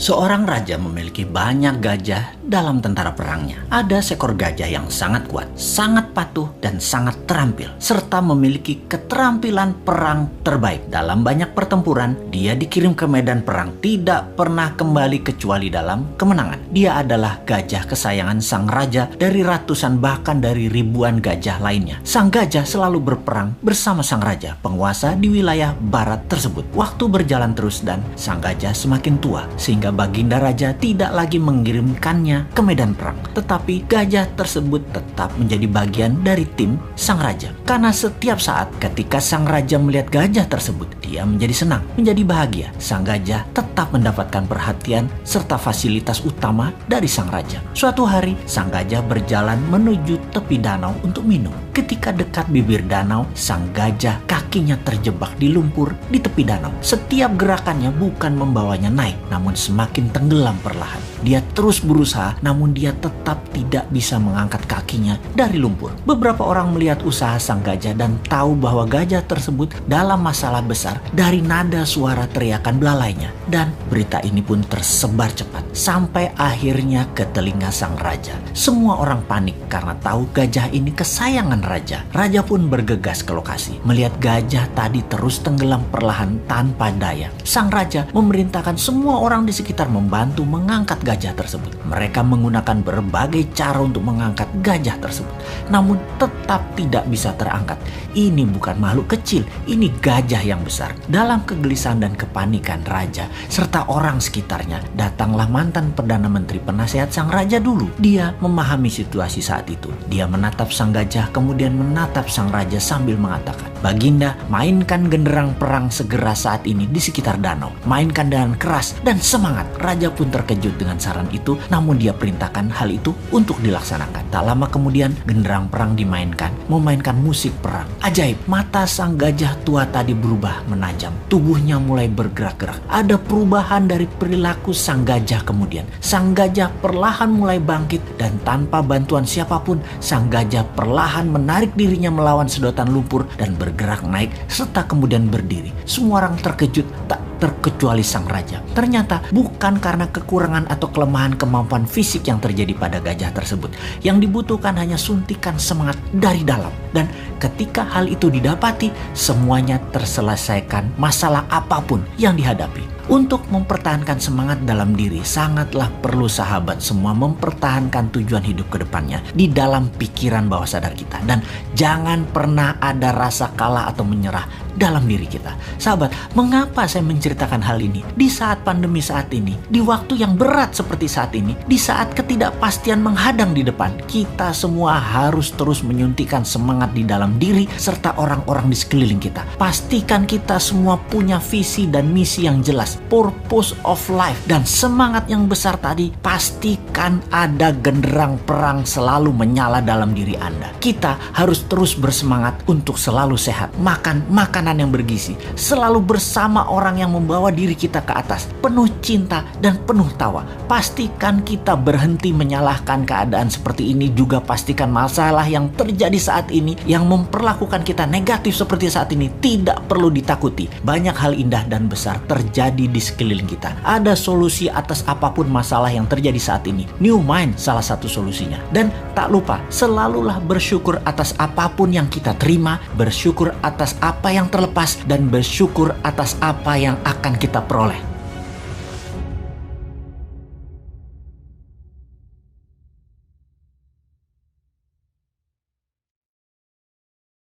Seorang raja memiliki banyak gajah dalam tentara perangnya. Ada seekor gajah yang sangat kuat, sangat patuh, dan sangat terampil, serta memiliki keterampilan perang terbaik. Dalam banyak pertempuran, dia dikirim ke medan perang, tidak pernah kembali kecuali dalam kemenangan. Dia adalah gajah kesayangan sang raja dari ratusan bahkan dari ribuan gajah lainnya. Sang gajah selalu berperang bersama sang raja, penguasa di wilayah barat tersebut. Waktu berjalan terus dan sang gajah semakin tua, sehingga baginda raja tidak lagi mengirimkannya ke medan perang. Tetapi gajah tersebut tetap menjadi bagian dari tim sang raja. Karena setiap saat ketika sang raja melihat gajah tersebut, dia menjadi senang, menjadi bahagia. Sang gajah tetap mendapatkan perhatian serta fasilitas utama dari sang raja. Suatu hari, sang gajah berjalan menuju tepi danau untuk minum. Ketika dekat bibir danau, sang gajah kakinya terjebak di lumpur di tepi danau. Setiap gerakannya bukan membawanya naik, namun semakin tenggelam perlahan. Dia terus berusaha, namun dia tetap tidak bisa mengangkat kakinya dari lumpur. Beberapa orang melihat usaha sang gajah dan tahu bahwa gajah tersebut dalam masalah besar dari nada suara teriakan belalainya. Dan berita ini pun tersebar cepat sampai akhirnya ke telinga sang raja. Semua orang panik karena tahu gajah ini kesayangan raja. Raja pun bergegas ke lokasi. Melihat gajah tadi terus tenggelam perlahan tanpa daya, sang raja memerintahkan semua orang di sekitar membantu mengangkat gajah tersebut. Mereka menggunakan berbagai cara untuk mengangkat gajah tersebut, namun tetap tidak bisa terangkat. Ini bukan makhluk kecil, ini gajah yang besar. Dalam kegelisahan dan kepanikan raja serta orang sekitarnya, datanglah mantan Perdana Menteri penasehat sang raja dulu. Dia memahami situasi saat itu. Dia menatap sang gajah, kemudian menatap sang raja sambil mengatakan, "Baginda, mainkan genderang perang segera saat ini di sekitar danau. Mainkan dengan keras dan semangat." Raja pun terkejut dengan saran itu, namun dia perintahkan hal itu untuk dilaksanakan. Tak lama kemudian, genderang perang dimainkan, memainkan musik perang. Ajaib, mata sang gajah tua tadi berubah menajam. Tubuhnya mulai bergerak-gerak. Ada perubahan dari perilaku sang gajah kemudian. Sang gajah perlahan mulai bangkit dan tanpa bantuan siapapun, sang gajah perlahan menarik dirinya melawan sedotan lumpur dan bergerak naik serta kemudian berdiri. Semua orang terkejut, tak terkecuali sang raja. Ternyata bukan karena kekurangan atau kelemahan kemampuan fisik yang terjadi pada gajah tersebut. Yang dibutuhkan hanya suntikan semangat dari dalam. Dan ketika hal itu didapati, semuanya terselesaikan masalah apapun yang dihadapi. Untuk mempertahankan semangat dalam diri, sangatlah perlu sahabat semua mempertahankan tujuan hidup ke depannya di dalam pikiran bawah sadar kita. Dan jangan pernah ada rasa kalah atau menyerah dalam diri kita. Sahabat, mengapa saya menceritakan hal ini? Di saat pandemi saat ini, di waktu yang berat seperti saat ini, di saat ketidakpastian menghadang di depan, kita semua harus terus menyuntikkan semangat di dalam diri serta orang-orang di sekeliling kita. Pastikan kita semua punya visi dan misi yang jelas, purpose of life, dan semangat yang besar tadi. Pastikan ada genderang perang selalu menyala dalam diri Anda. Kita harus terus bersemangat untuk selalu sehat, makan makanan yang bergizi, selalu bersama orang yang membawa diri kita ke atas, penuh cinta dan penuh tawa. Pastikan kita berhenti menyalahkan keadaan seperti ini. Juga pastikan masalah yang terjadi saat ini yang memperlakukan kita negatif seperti saat ini tidak perlu ditakuti. Banyak hal indah dan besar terjadi di sekeliling kita. Ada solusi atas apapun masalah yang terjadi saat ini. New Mind salah satu solusinya. Dan tak lupa, selalulah bersyukur atas apapun yang kita terima, bersyukur atas apa yang terlepas, dan bersyukur atas apa yang akan kita peroleh.